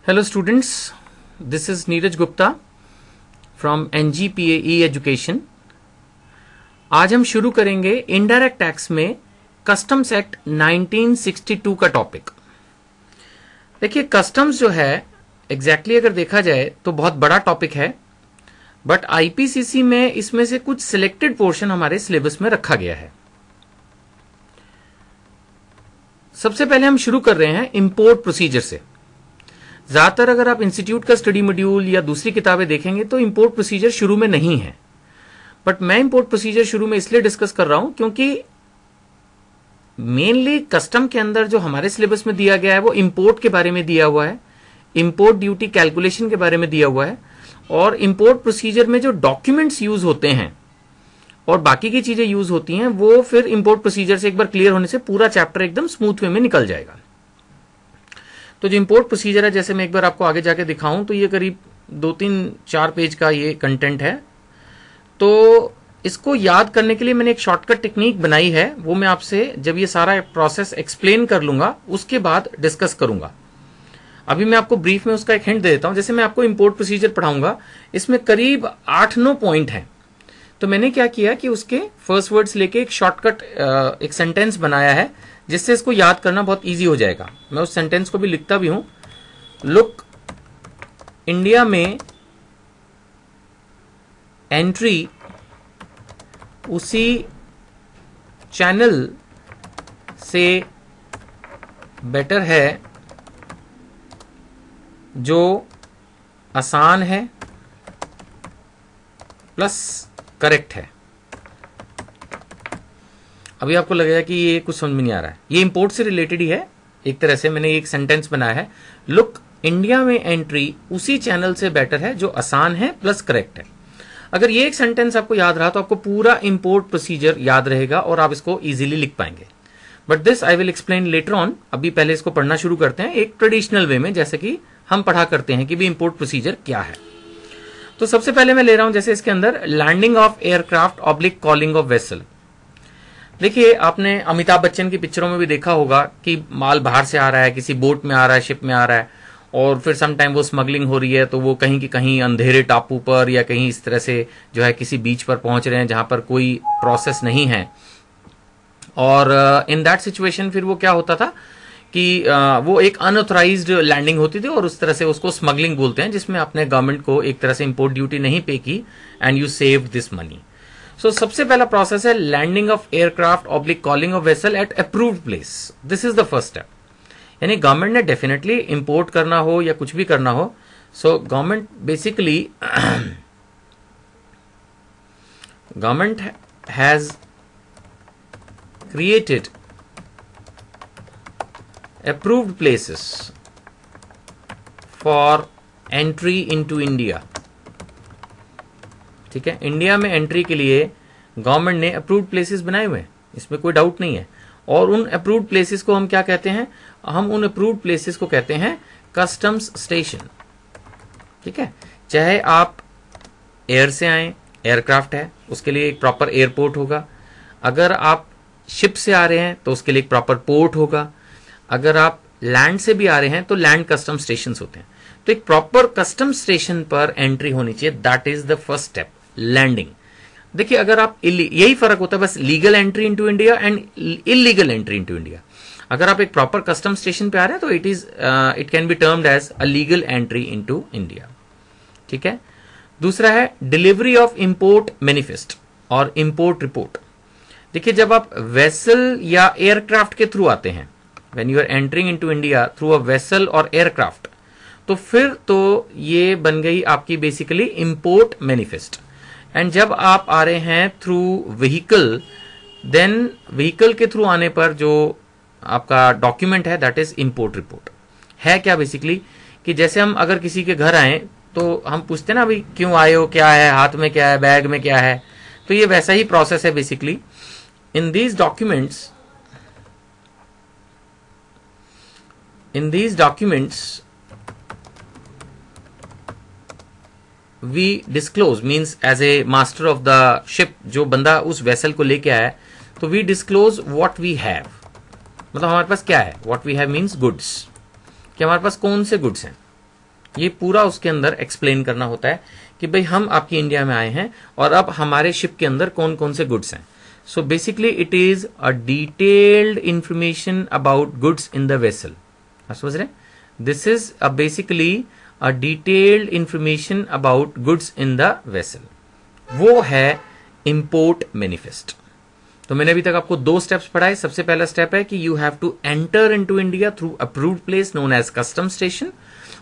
Hello students, this is Neeraj Gupta from NGPAE Education। आज हम शुरू करेंगे इनडायरेक्ट टैक्स में कस्टम्स एक्ट 1962 का टॉपिक। देखिए कस्टम्स जो है एग्जैक्टली अगर देखा जाए तो बहुत बड़ा टॉपिक है, बट आईपीसीसी में इसमें से कुछ सिलेक्टेड पोर्शन हमारे सिलेबस में रखा गया है। सबसे पहले हम शुरू कर रहे हैं इंपोर्ट प्रोसीजर से। ज्यादातर अगर आप इंस्टीट्यूट का स्टडी मॉड्यूल या दूसरी किताबें देखेंगे तो इंपोर्ट प्रोसीजर शुरू में नहीं है, बट मैं इंपोर्ट प्रोसीजर शुरू में इसलिए डिस्कस कर रहा हूं क्योंकि मेनली कस्टम के अंदर जो हमारे सिलेबस में दिया गया है वो इंपोर्ट के बारे में दिया हुआ है, इंपोर्ट ड्यूटी कैलकुलेशन के बारे में दिया हुआ है, और इंपोर्ट प्रोसीजर में जो डॉक्यूमेंट्स यूज होते हैं और बाकी की चीजें यूज होती हैं वो फिर इंपोर्ट प्रोसीजर से एक बार क्लियर होने से पूरा चैप्टर एकदम स्मूथ वे में निकल जाएगा। तो जो इंपोर्ट प्रोसीजर है, जैसे मैं एक बार आपको आगे जाके दिखाऊं तो ये करीब 2-3-4 पेज का ये कंटेंट है। तो इसको याद करने के लिए मैंने एक शॉर्टकट टेक्निक बनाई है, वो मैं आपसे जब ये सारा प्रोसेस एक्सप्लेन कर लूंगा उसके बाद डिस्कस करूंगा। अभी मैं आपको ब्रीफ में उसका एक हिंट दे देता हूं। जैसे मैं आपको इंपोर्ट प्रोसीजर पढ़ाऊंगा, इसमें करीब 8-9 पॉइंट हैं। तो मैंने क्या किया कि उसके फर्स्ट वर्ड्स लेके एक शॉर्टकट एक सेंटेंस बनाया है जिससे इसको याद करना बहुत इजी हो जाएगा। मैं उस सेंटेंस को भी लिखता भी हूं। लुक, इंडिया में एंट्री उसी चैनल से बेटर है जो आसान है प्लस करेक्ट है। अभी आपको लगेगा कि ये कुछ समझ में नहीं आ रहा है, ये इंपोर्ट से रिलेटेड ही है। एक तरह से मैंने एक सेंटेंस बनाया है, लुक, इंडिया में एंट्री उसी चैनल से बेटर है जो आसान है प्लस करेक्ट है। अगर ये एक सेंटेंस आपको याद रहा तो आपको पूरा इंपोर्ट प्रोसीजर याद रहेगा और आप इसको इजीली लिख पाएंगे। But this I will explain later on. अभी पहले इसको पढ़ना शुरू करते हैं एक ट्रेडिशनल वे में, जैसे कि हम पढ़ा करते हैं कि भी इंपोर्ट प्रोसीजर क्या है। तो सबसे पहले मैं ले रहा हूं जैसे इसके अंदर landing of aircraft oblique calling of vessel. देखिए आपने अमिताभ बच्चन की पिक्चरों में भी देखा होगा कि माल बाहर से आ रहा है, किसी बोट में आ रहा है, शिप में आ रहा है, और फिर सम टाइम वो स्मगलिंग हो रही है तो वो कहीं की कहीं अंधेरे टापू पर या कहीं इस तरह से जो है किसी बीच पर पहुंच रहे हैं जहां पर कोई प्रोसेस नहीं है। और इन दैट सिचुएशन फिर वो क्या होता था कि वो एक अनऑथराइज्ड लैंडिंग होती थी और उस तरह से उसको स्मगलिंग बोलते हैं, जिसमें आपने गवर्नमेंट को एक तरह से इंपोर्ट ड्यूटी नहीं पे की and you save this money. So सबसे पहला प्रोसेस है landing of aircraft oblique calling of vessel at approved place. This is the first step. यानी गवर्नमेंट ने डेफिनेटली इंपोर्ट करना हो या कुछ भी करना हो, so government basically government has created approved places for entry into India। ठीक है, इंडिया में एंट्री के लिए गवर्नमेंट ने अप्रूव्ड प्लेसेस बनाए हुए हैं, इसमें कोई डाउट नहीं है। और उन अप्रूव्ड प्लेसेस को हम क्या कहते हैं? हम उन अप्रूव्ड प्लेसेस को कहते हैं कस्टम्स स्टेशन। ठीक है, चाहे आप एयर से आए, एयरक्राफ्ट है उसके लिए एक प्रॉपर एयरपोर्ट होगा। अगर आप शिप से आ रहे हैं तो उसके लिए एक प्रॉपर पोर्ट होगा। अगर आप लैंड से भी आ रहे हैं तो लैंड कस्टम स्टेशन होते हैं। तो एक प्रॉपर कस्टम स्टेशन पर एंट्री होनी चाहिए। That is the first step, landing. देखिए अगर आप यही फर्क होता है बस legal entry into India and illegal entry into India. अगर आप एक प्रॉपर कस्टम स्टेशन पे आ रहे हैं तो it can be termed as a legal entry into India. ठीक है, दूसरा है डिलीवरी ऑफ इंपोर्ट मैनिफेस्ट और इंपोर्ट रिपोर्ट। देखिए जब आप वेसल या एयरक्राफ्ट के थ्रू आते हैं, when you are entering into India through a vessel और aircraft, तो फिर तो ये बन गई आपकी बेसिकली इंपोर्ट मैनिफेस्ट। एंड जब आप आ रहे हैं थ्रू व्हीकल, देन व्हीकल के थ्रू आने पर जो आपका डॉक्यूमेंट है दैट इज इंपोर्ट रिपोर्ट। है क्या बेसिकली कि जैसे हम अगर किसी के घर आए तो हम पूछते हैं ना, भाई क्यों आए हो, क्या है हाथ में, क्या है बैग में, क्या है। तो ये वैसा ही प्रोसेस है basically. In these documents we disclose, means as a master of the ship, जो बंदा उस वेसल को लेके आया, तो we disclose what we have। मतलब हमारे पास क्या है, what we have means goods, कि हमारे पास कौन से गुड्स हैं। ये पूरा उसके अंदर एक्सप्लेन करना होता है कि भाई हम आपकी इंडिया में आए हैं और अब हमारे शिप के अंदर कौन कौन से गुड्स हैं. So basically it is a detailed information about goods in the vessel. आप समझ रहे हैं? This is basically a detailed information about goods in the vessel. वो है इंपोर्ट मैनिफेस्ट. तो मैंने अभी तक आपको 2 स्टेप्स पढ़ाए. सबसे पहला स्टेप है कि you have to enter into India through approved place known as custom station.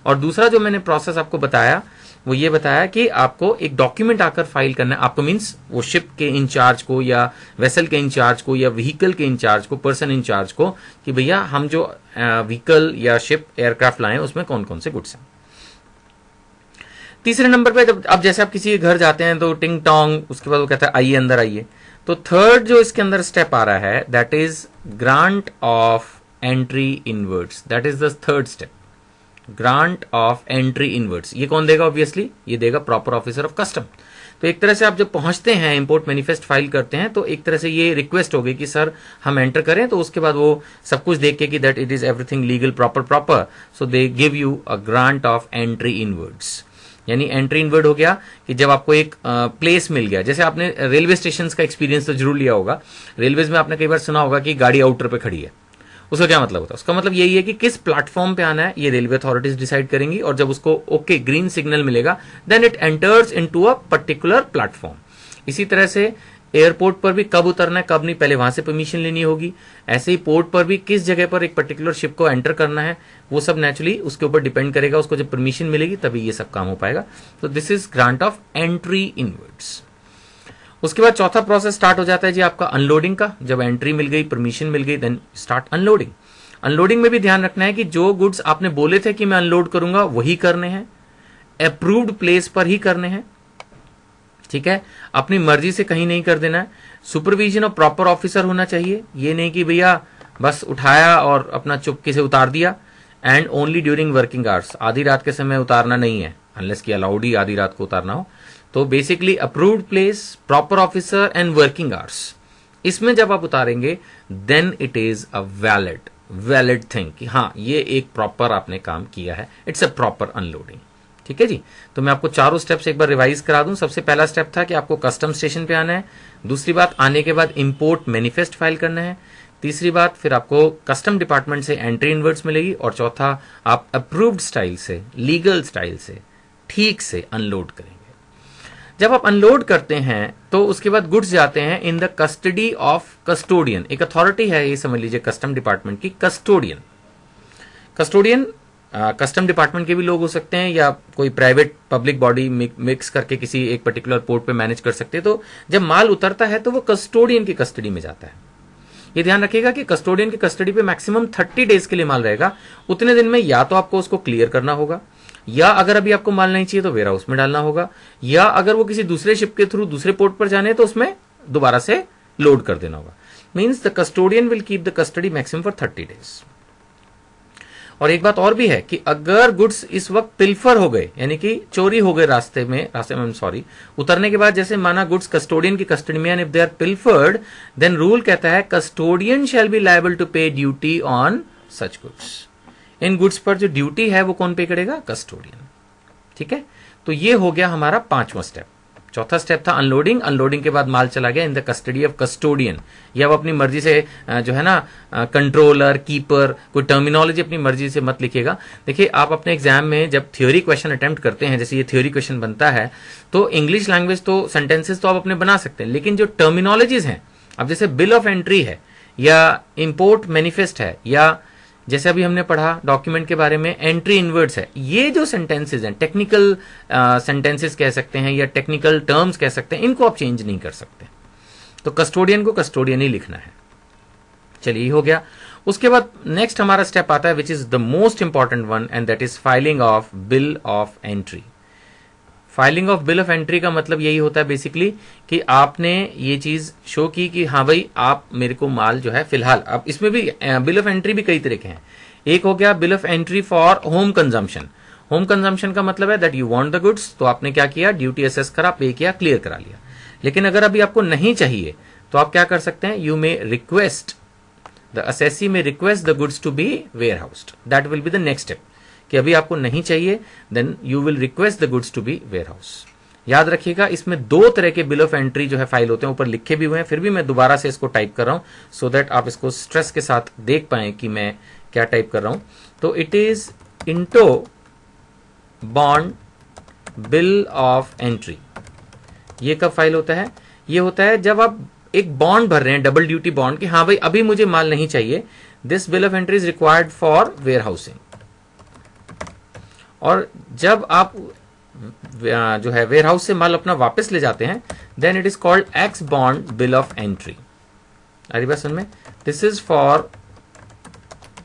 और दूसरा जो मैंने प्रोसेस आपको बताया वो ये बताया कि आपको एक डॉक्यूमेंट आकर फाइल करना है. आपको मीन्स वो शिप के इंचार्ज को या वेसल के इंचार्ज को या व्हीकल के इंचार्ज को, पर्सन इंचार्ज को, कि भैया हम जो व्हीकल या शिप एयरक्राफ्ट लाए उसमें कौन कौन से गुड्स हैं. तीसरे नंबर पे जब अब जैसे आप किसी के घर जाते हैं तो टिंग टोंग, उसके बाद वो कहता है आइए अंदर आइए. तो थर्ड जो इसके अंदर स्टेप आ रहा है that is grant of entry inwards. That is the third step, grant of entry inwards. ये कौन देगा? ऑब्वियसली ये देगा प्रॉपर ऑफिसर ऑफ कस्टम. तो एक तरह से आप जब पहुंचते हैं, इंपोर्ट मैनिफेस्ट फाइल करते हैं, तो एक तरह से ये रिक्वेस्ट होगी कि सर हम एंटर करें. तो उसके बाद वो सब कुछ देख के कि that it is everything legal proper, so they give you a grant of entry inwards. यानी एंट्री इनवर्ड हो गया कि जब आपको एक प्लेस मिल गया. जैसे आपने रेलवे स्टेशन का एक्सपीरियंस तो जरूर लिया होगा. रेलवेज में आपने कई बार सुना होगा कि गाड़ी आउटर पे खड़ी है. उसका क्या मतलब होता है? उसका मतलब यही है कि किस प्लेटफॉर्म पे आना है ये रेलवे अथॉरिटीज डिसाइड करेंगी, और जब उसको ओके ग्रीन सिग्नल मिलेगा then it enters into a particular platform. इसी तरह से एयरपोर्ट पर भी कब उतरना है कब नहीं, पहले वहां से परमिशन लेनी होगी. ऐसे ही पोर्ट पर भी किस जगह पर एक पर्टिकुलर शिप को एंटर करना है वो सब नेचुरली उसके ऊपर डिपेंड करेगा. उसको जब परमिशन मिलेगी तभी ये सब काम हो पाएगा. तो this is grant of entry inwards. उसके बाद चौथा प्रोसेस स्टार्ट हो जाता है जी आपका अनलोडिंग का. जब एंट्री मिल गई, परमिशन मिल गई, देन स्टार्ट अनलोडिंग. अनलोडिंग में भी ध्यान रखना है कि जो गुड्स आपने बोले थे कि मैं अनलोड करूंगा वही करने हैं, अप्रूव्ड प्लेस पर ही करने हैं. ठीक है, अपनी मर्जी से कहीं नहीं कर देना है. सुपरविजन और प्रॉपर ऑफिसर होना चाहिए. ये नहीं कि भैया बस उठाया और अपना चुपके से उतार दिया. And only during working hours, आधी रात के समय उतारना नहीं है अनलेस की अलाउड ही आधी रात को उतारना हो. तो basically approved place, proper officer and working hours, इसमें जब आप उतारेंगे then it is a valid thing कि हाँ ये एक प्रॉपर आपने काम किया है. It's a proper unloading. ठीक है जी. तो मैं आपको चारों स्टेप्स एक बार रिवाइज करा दूं. सबसे पहला स्टेप था कि आपको कस्टम स्टेशन पे आना है. दूसरी बात, आने के बाद इंपोर्ट मैनिफेस्ट फाइल करना है. तीसरी बात, फिर आपको कस्टम डिपार्टमेंट से एंट्री इनवर्ड्स मिलेगी. और चौथा, आप अप्रूव्ड स्टाइल से, लीगल स्टाइल से ठीक से अनलोड करेंगे. जब आप अनलोड करते हैं तो उसके बाद गुड्स जाते हैं इन द कस्टडी ऑफ कस्टोडियन. एक अथॉरिटी है ये समझ लीजिए कस्टम डिपार्टमेंट की, कस्टोडियन. कस्टम डिपार्टमेंट के भी लोग हो सकते हैं या कोई प्राइवेट पब्लिक बॉडी मिक्स करके किसी एक पर्टिकुलर पोर्ट पे मैनेज कर सकते हैं. तो जब माल उतरता है तो वो कस्टोडियन की कस्टडी में जाता है. ये ध्यान रखिएगा कि कस्टोडियन की कस्टडी पे मैक्सिमम 30 डेज के लिए माल रहेगा. उतने दिन में या तो आपको उसको क्लियर करना होगा, या अगर अभी आपको माल नहीं चाहिए तो वेयर हाउस में डालना होगा, या अगर वो किसी दूसरे शिप के थ्रू दूसरे पोर्ट पर जाने तो उसमें दोबारा से लोड कर देना होगा. Means the custodian will keep the custody maximum for 30 days. और एक बात और भी है कि अगर गुड्स इस वक्त पिल्फर हो गए, यानी कि चोरी हो गए रास्ते में उतरने के बाद, जैसे माना गुड्स कस्टोडियन की कस्टडी में, and if they are pilfered then rule कहता है custodian shall be liable to pay duty on such goods. इन गुड्स पर जो ड्यूटी है वो कौन पे करेगा? कस्टोडियन. ठीक है, तो ये हो गया हमारा 5वां स्टेप. चौथा स्टेप था अनलोडिंग. अनलोडिंग के बाद माल चला गया इन द कस्टडी ऑफ कस्टोडियन. या वो अपनी मर्जी से जो है ना कंट्रोलर, कीपर, कोई टर्मिनोलॉजी अपनी मर्जी से मत लिखिएगा. देखिए आप अपने एग्जाम में जब थ्योरी क्वेश्चन अटेम्प्ट करते हैं, जैसे ये थ्योरी क्वेश्चन बनता है, तो इंग्लिश लैंग्वेज तो सेंटेंसेस तो आप अपने बना सकते हैं, लेकिन जो टर्मिनोलॉजीज हैं, अब जैसे बिल ऑफ एंट्री है या इंपोर्ट मैनिफेस्ट है, या जैसे अभी हमने पढ़ा डॉक्यूमेंट के बारे में एंट्री इनवर्ड्स है, ये जो सेंटेंसेस हैं, टेक्निकल सेंटेंसेस कह सकते हैं या टेक्निकल टर्म्स कह सकते हैं, इनको आप चेंज नहीं कर सकते. तो कस्टोडियन को कस्टोडियन ही लिखना है. चलिए ये हो गया. उसके बाद नेक्स्ट हमारा स्टेप आता है which is the most important one, and that is filing of bill of entry. Filing of bill of entry का मतलब यही होता है बेसिकली कि आपने ये चीज शो की कि हाँ भाई आप मेरे को माल जो है फिलहाल, अब इसमें भी बिल ऑफ एंट्री भी कई तरह के हैं. एक हो गया bill of entry for home consumption. Home consumption का मतलब है that you want the goods, तो आपने क्या किया, ड्यूटी असेस करा, पे किया, क्लियर करा लिया. लेकिन अगर अभी आपको नहीं चाहिए तो आप क्या कर सकते हैं, you may request, the assessee may request the goods to be warehoused. That will be the next step कि अभी आपको नहीं चाहिए, then you will request the goods to be warehouse. याद रखिएगा इसमें 2 तरह के बिल ऑफ एंट्री जो है फाइल होते हैं, ऊपर लिखे भी हुए हैं, फिर भी मैं दोबारा से इसको टाइप कर रहा हूं सो दैट आप इसको स्ट्रेस के साथ देख पाए कि मैं क्या टाइप कर रहा हूं। तो it is into bond bill of entry. ये कब फाइल होता है? ये होता है जब आप एक बॉन्ड भर रहे हैं, डबल ड्यूटी बॉन्ड, कि हाँ भाई अभी मुझे माल नहीं चाहिए, this bill of entry is required for warehousing. और जब आप जो है वेयर हाउस से माल अपना वापस ले जाते हैं, then it is called ex bond bill of entry. अरे बात समझ में? This is for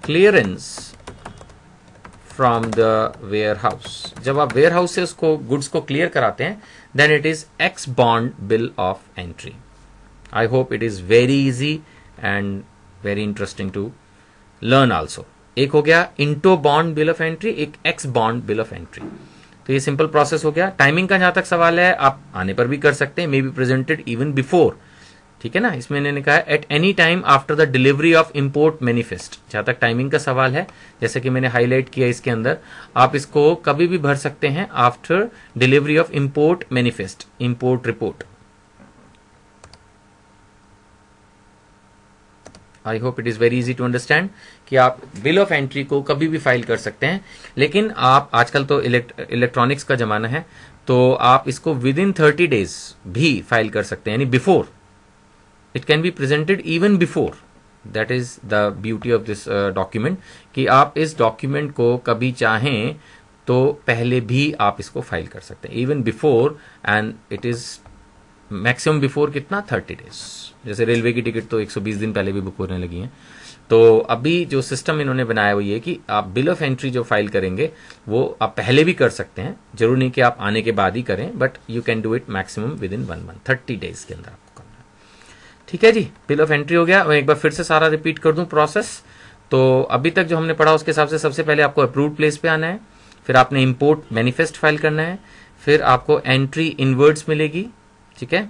clearance from the warehouse. जब आप वेयर हाउस से उसको गुड्स को क्लियर कराते हैं, then it is ex bond bill of entry. I hope it is very easy and very interesting to learn also. एक हो गया into bond bill of entry, एक ex bond bill of entry. तो ये simple process हो गया। Timing का जहां तक सवाल है, आप आने पर भी कर सकते हैं, may be presented even before, ठीक है ना। इसमें इन्होंने कहा at any time after the delivery of import manifest. जहां तक टाइमिंग का सवाल है, जैसे कि मैंने हाईलाइट किया इसके अंदर, आप इसको कभी भी भर सकते हैं after delivery of import manifest, import report. I hope it is very easy to understand कि आप बिल ऑफ एंट्री को कभी भी फाइल कर सकते हैं, लेकिन आप आजकल तो इलेक्ट्रॉनिक्स का जमाना है, तो आप इसको विद इन 30 डेज भी फाइल कर सकते हैं, यानी before. It can be presented even before. That is the beauty of this document, कि आप इस डॉक्यूमेंट को कभी चाहें तो पहले भी आप इसको फाइल कर सकते हैं, even before, and it is maximum before कितना, 30 डेज। जैसे रेलवे की टिकट तो 120 दिन पहले भी बुक होने लगी है। तो अभी जो सिस्टम इन्होंने बनाया वो ये कि आप बिल ऑफ एंट्री जो फाइल करेंगे वो आप पहले भी कर सकते हैं, जरूर नहीं कि आप आने के बाद ही करें, but you can do it maximum with in 1 month, 30 days के अंदर आपको करना है। ठीक है जी, बिल ऑफ एंट्री हो गया। मैं एक बार फिर से सारा रिपीट कर दूं प्रोसेस। तो अभी तक जो हमने पढ़ा उसके हिसाब से सबसे पहले आपको अप्रूव्ड प्लेस पे आना है, फिर आपने इंपोर्ट मैनिफेस्ट फाइल करना है, फिर आपको एंट्री इनवर्ड्स मिलेगी, ठीक है।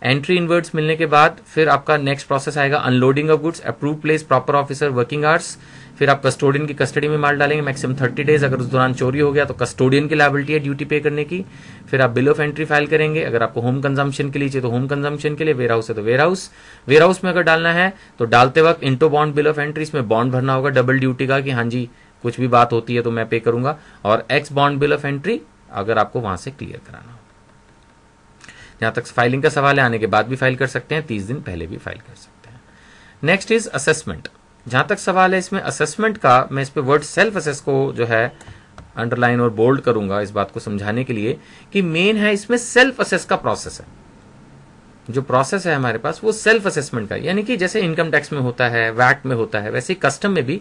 एंट्री इनवर्ड्स मिलने के बाद फिर आपका नेक्स्ट प्रोसेस आएगा unloading of goods, approve place, proper officer, working hours. फिर आप कस्टोडियन की कस्टडी में माल डालेंगे मैक्सिमम 30 डेज। अगर उस दौरान चोरी हो गया तो कस्टोडियन की लायबिलिटी है ड्यूटी पे करने की। फिर आप बिल ऑफ एंट्री फाइल करेंगे। अगर आपको होम कंजम्पशन के लिए चाहिए तो होम कंजम्पशन के लिए, वेयर हाउस है तो वेयर हाउस। वेयर हाउस में अगर डालना है तो डालते वक्त into bond bill of entry, इसमें बॉन्ड भरना होगा डबल ड्यूटी का, कि हाँ जी कुछ भी बात होती है तो मैं पे करूंगा। और x bond bill of entry अगर आपको वहां से क्लियर कराना हो। जहां तक फाइलिंग का सवाल है, आने के बाद भी फाइल कर सकते हैं, 30 दिन पहले भी फाइल कर सकते हैं। Next is assessment. जहां तक सवाल है इसमें असेसमेंट का, मैं इस पे वर्ड सेल्फ असेस को जो है अंडरलाइन और बोल्ड करूंगा इस बात को समझाने के लिए कि मेन है इसमें सेल्फ असेस का प्रोसेस है। जो प्रोसेस है हमारे पास वो सेल्फ असेसमेंट का, यानी कि जैसे इनकम टैक्स में होता है, वैट में होता है, वैसे ही कस्टम में भी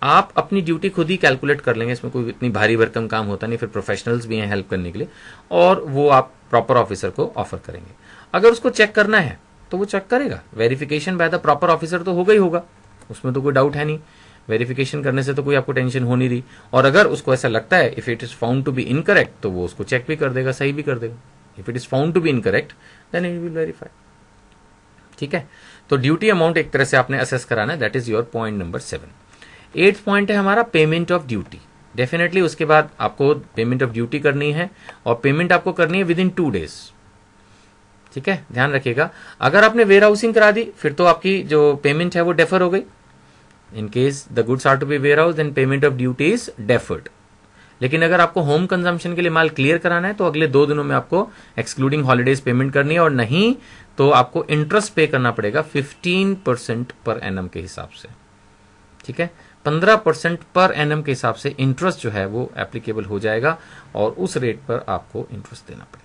आप अपनी ड्यूटी खुद ही कैलकुलेट कर लेंगे। इसमें कोई इतनी भारी भरकम काम होता नहीं, फिर प्रोफेशनल्स भी हैं हेल्प करने के लिए, और वो आप प्रॉपर ऑफिसर को ऑफर करेंगे। अगर उसको चेक करना है तो वो चेक करेगा। Verification by the proper officer तो होगा ही होगा, उसमें तो कोई डाउट है नहीं। वेरिफिकेशन करने से तो कोई आपको टेंशन हो नहीं रही। और अगर उसको ऐसा लगता है if it is found to be incorrect, तो वो उसको चेक भी कर देगा, सही भी कर देगा। If it is found to be incorrect then it will verify. ठीक है, तो ड्यूटी अमाउंट एक तरह से आपने असेस कराना है, that is your point number 7। 8th point है हमारा पेमेंट ऑफ ड्यूटी। डेफिनेटली उसके बाद आपको पेमेंट ऑफ ड्यूटी करनी है, और पेमेंट आपको करनी है विद इन 2 डेज। ठीक है, ध्यान रखिएगा। अगर आपने वेयर हाउसिंग करा दी फिर तो आपकी जो पेमेंट है वो डेफर हो गई। In case the goods are to be warehouse then payment of duty is deferred. लेकिन अगर आपको होम कंजम्पशन के लिए माल क्लियर कराना है तो अगले 2 दिनों में आपको एक्सक्लूडिंग हॉलीडेज पेमेंट करनी है, और नहीं तो आपको इंटरेस्ट पे करना पड़ेगा 15% पर एनम के हिसाब से। ठीक है, 15% पर एनम के हिसाब से इंटरेस्ट जो है वो एप्लीकेबल हो जाएगा, और उस रेट पर आपको इंटरेस्ट देना पड़ेगा।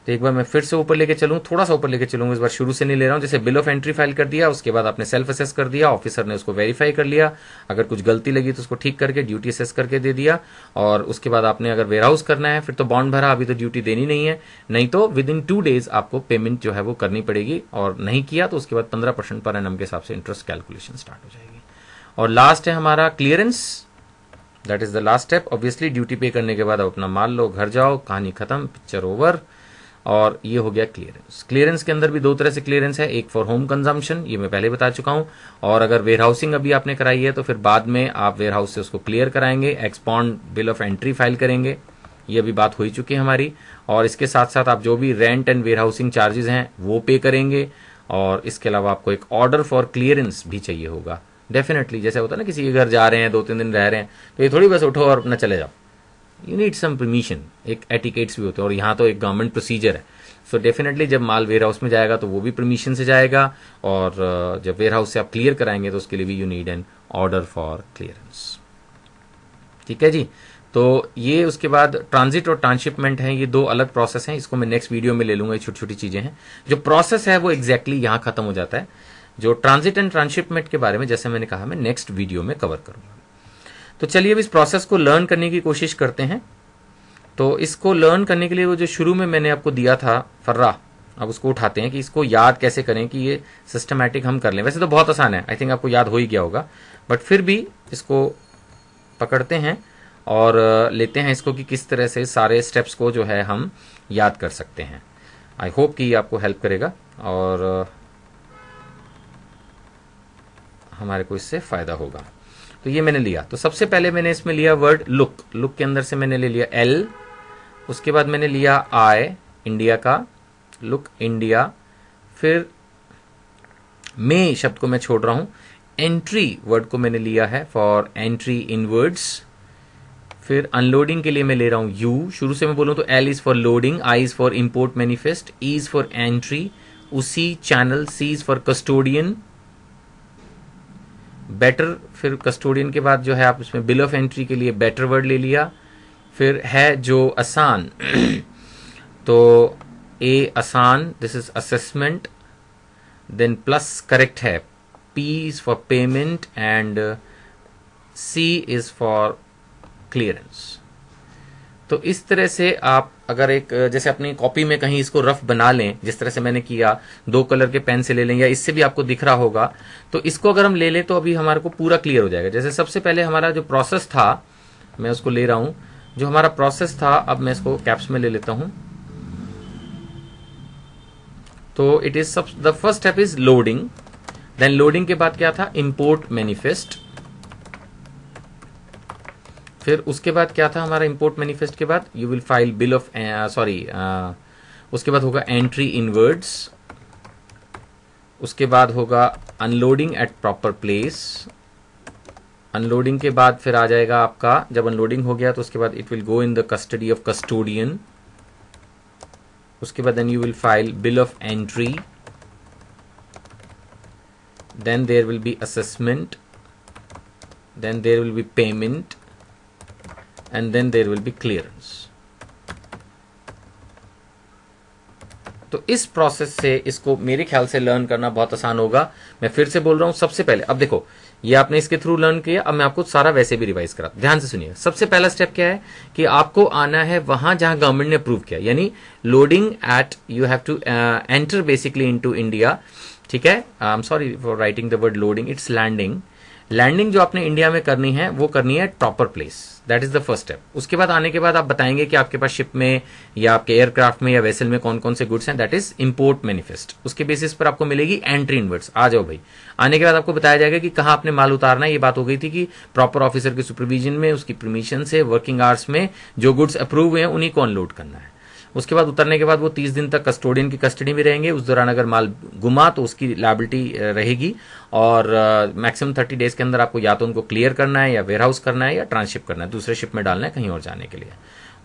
तो एक बार मैं फिर से ऊपर लेके चलूं, थोड़ा सा ऊपर लेके चलूंगा, इस बार शुरू से नहीं ले रहा हूं। जैसे बिल ऑफ एंट्री फाइल कर दिया, उसके बाद आपने सेल्फ असेस कर दिया, ऑफिसर ने उसको वेरीफाई कर लिया, अगर कुछ गलती लगी तो उसको ठीक करके ड्यूटी असेस करके दे दिया, और उसके बाद आपने अगर वेयर हाउस करना है फिर तो बॉन्ड भरा, अभी तो ड्यूटी देनी नहीं है, नहीं तो विद इन 2 डेज आपको पेमेंट जो है वो करनी पड़ेगी, और नहीं किया तो उसके बाद 15% पर एनम के हिसाब से इंटरेस्ट कैलकुलेशन स्टार्ट हो जाएगी। और लास्ट है हमारा clearance, that is the last step. Obviously duty पे करने के बाद आप अपना माल लो, घर जाओ, कहानी खत्म, पिक्चर ओवर। और ये हो गया क्लियरेंस। क्लियरेंस के अंदर भी दो तरह से क्लियरेंस है, एक फॉर होम कंजम्पशन, ये मैं पहले बता चुका हूं, और अगर वेयर हाउसिंग अभी आपने कराई है तो फिर बाद में आप वेयर हाउस से उसको क्लियर कराएंगे, एक्सपॉन्ड बिल ऑफ एंट्री फाइल करेंगे, ये अभी बात हो ही चुकी है हमारी। और इसके साथ साथ आप जो भी rent and warehousing charges हैं वो पे करेंगे, और इसके अलावा आपको एक ऑर्डर फॉर क्लियरेंस भी चाहिए होगा डेफिनेटली। जैसे होता है ना, किसी के घर जा रहे हैं, 2-3 दिन रह रहे हैं, तो ये थोड़ी बस उठो और अपना चले जाओ, यू नीड सम परमिशन, एक एटिकेट्स भी होते हैं, और यहाँ तो एक गवर्नमेंट प्रोसीजर है। सो डेफिनेटली जब माल वेयर हाउस में जाएगा तो वो भी परमिशन से जाएगा, और जब वेयर हाउस से आप क्लियर कराएंगे तो उसके लिए भी you need an order for clearance. ठीक है जी। तो ये उसके बाद ट्रांजिट और ट्रांसशिपमेंट है, ये दो अलग प्रोसेस हैं, इसको मैं नेक्स्ट वीडियो में ले लूंगा। ये छोटी छोटी चीजें हैं, जो प्रोसेस है वो एग्जैक्टली यहां खत्म हो जाता है। जो ट्रांजिट एंड ट्रांसशिपमेंट के बारे में जैसे मैंने कहा मैं नेक्स्ट वीडियो में कवर करूंगा। तो चलिए अब इस प्रोसेस को लर्न करने की कोशिश करते हैं। तो इसको लर्न करने के लिए वो जो शुरू में मैंने आपको दिया था फर्रा, अब उसको उठाते हैं कि इसको याद कैसे करें कि ये सिस्टमैटिक हम कर लें। वैसे तो बहुत आसान है, आई थिंक आपको याद हो ही गया होगा, बट फिर भी इसको पकड़ते हैं और लेते हैं इसको कि किस तरह से सारे स्टेप्स को जो है हम याद कर सकते हैं। आई होप कि ये आपको हेल्प करेगा और हमारे को इससे फायदा होगा। तो ये मैंने लिया, तो सबसे पहले मैंने इसमें लिया वर्ड लुक, लुक के अंदर से मैंने ले लिया एल, उसके बाद मैंने लिया आई इंडिया का, लुक इंडिया, फिर मे शब्द को मैं छोड़ रहा हूं, एंट्री वर्ड को मैंने लिया है फॉर एंट्री इनवर्ड्स, फिर अनलोडिंग के लिए मैं ले रहा हूं यू, शुरू से मैं बोलूं तो L is for loading, I is for import manifest, E is for entry, उसी channel, C is for custodian, better, फिर कस्टोडियन के बाद जो है आप इसमें बिल ऑफ एंट्री के लिए बेटर वर्ड ले लिया, फिर है जो आसान तो ए आसान, this is assessment, then plus correct है, P is for payment and C is for clearance. तो इस तरह से आप अगर एक जैसे अपनी कॉपी में कहीं इसको रफ बना लें, जिस तरह से मैंने किया, 2 कलर के पेन से ले लें या इससे भी आपको दिख रहा होगा, तो इसको अगर हम ले लें तो अभी हमारे को पूरा क्लियर हो जाएगा। जैसे सबसे पहले हमारा जो प्रोसेस था, मैं उसको ले रहा हूं, जो हमारा प्रोसेस था, अब मैं इसको कैप्स में ले लेता हूं। तो it is the first step is loading, then loading के बाद क्या था, इंपोर्ट मैनिफेस्ट, फिर उसके बाद क्या था हमारा इंपोर्ट मैनिफेस्ट के बाद, you will file bill of उसके बाद होगा एंट्री इनवर्ड्स, उसके बाद होगा unloading at proper place, unloading के बाद फिर आ जाएगा आपका, जब अनलोडिंग हो गया तो उसके बाद it will go in the custody of custodian, उसके बाद then you will file bill of entry, then there will be assessment, then there will be payment, and then there will be clearance। तो इस process से इसको मेरे ख्याल से learn करना बहुत आसान होगा। मैं फिर से बोल रहा हूं, सबसे पहले अब देखो ये आपने इसके थ्रू लर्न किया, अब मैं आपको सारा वैसे भी रिवाइज करा, ध्यान से सुनिए। सबसे पहला स्टेप क्या है कि आपको आना है वहां जहां गवर्नमेंट ने अप्रूव किया, यानी loading at, you have to enter basically into India. ठीक है, I am sorry for writing the word loading, it's landing. Landing जो आपने इंडिया में करनी है वो करनी है proper place, that is the first step. उसके बाद आने के बाद आप बताएंगे कि आपके पास शिप में या आपके एयरक्राफ्ट में या वेसल में कौन कौन से गुड्स हैं, दैट इज इंपोर्ट मैनिफेस्ट। उसके बेसिस पर आपको मिलेगी एंट्री इनवर्ड्स। आ जाओ भाई, आने के बाद आपको बताया जाएगा कि कहां आपने माल उतारना है। ये बात हो गई थी कि प्रॉपर ऑफिसर के सुपरविजन में, उसकी परमिशन से, वर्किंग आवर्स में जो गुड्स अप्रूव हुए हैं उन्हीं को अनलोड करना है। उसके बाद उतरने के बाद वो 30 दिन तक कस्टोडियन की कस्टडी में रहेंगे। उस दौरान अगर माल गुमा तो उसकी लायबिलिटी रहेगी, और मैक्सिमम 30 डेज के अंदर आपको या तो उनको क्लियर करना है या वेयर हाउस करना है या ट्रांसशिप करना है, दूसरे शिप में डालना है कहीं और जाने के लिए।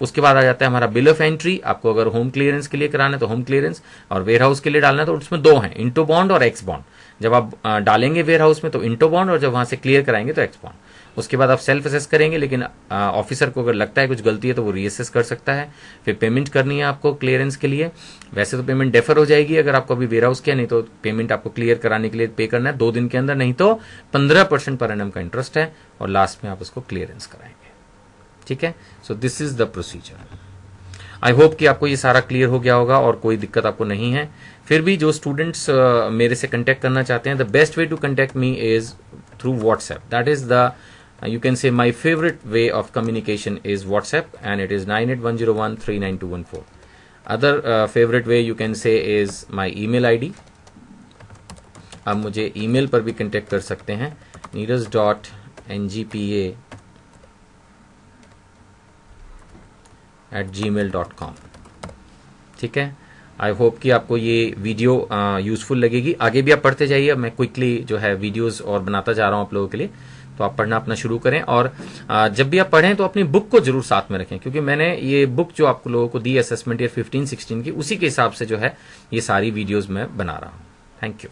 उसके बाद आ जाता है हमारा बिल ऑफ एंट्री। आपको अगर होम क्लियरेंस के लिए कराना है तो होम क्लियरेंस, और वेयर हाउस के लिए डालना है तो उसमें 2 हैं, इंटो बॉन्ड और एक्स बॉन्ड। जब आप डालेंगे वेयर हाउस में तो इंटो बॉन्ड, और जब वहां से क्लियर कराएंगे तो एक्स बॉन्ड। उसके बाद आप सेल्फ असेस करेंगे, लेकिन ऑफिसर को अगर लगता है कुछ गलती है तो वो रीअसेस कर सकता है। फिर पेमेंट करनी है आपको क्लियरेंस के लिए। वैसे तो पेमेंट डेफर हो जाएगी अगर आपको अभी वेयर हाउस किया, नहीं तो पेमेंट आपको क्लियर कराने के लिए पे करना है 2 दिन के अंदर, नहीं तो 15% पर एनम का इंटरेस्ट है, और लास्ट में आप उसको क्लियरेंस कराएंगे। ठीक है, so this is the procedure. I hope कि आपको ये सारा क्लियर हो गया होगा और कोई दिक्कत आपको नहीं है। फिर भी जो स्टूडेंट्स मेरे से कंटेक्ट करना चाहते हैं, the best way to contact me is through WhatsApp. That is the you can say my favorite way of communication is WhatsApp, and it is 9810139214. Other favourite way you can say is my email ID. आप मुझे email पर भी contact कर सकते हैं, neeraj.ngpa@gmail.com। ठीक है, I hope कि आपको ये वीडियो यूजफुल लगेगी। आगे भी आप पढ़ते जाइए, मैं क्विकली जो है वीडियोस और बनाता जा रहा हूं आप लोगों के लिए, तो आप पढ़ना अपना शुरू करें। और जब भी आप पढ़ें तो अपनी बुक को जरूर साथ में रखें, क्योंकि मैंने ये बुक जो आप लोगों को दी असेसमेंट ईयर 15-16 की, उसी के हिसाब से जो है ये सारी वीडियोस मैं बना रहा हूं। Thank you.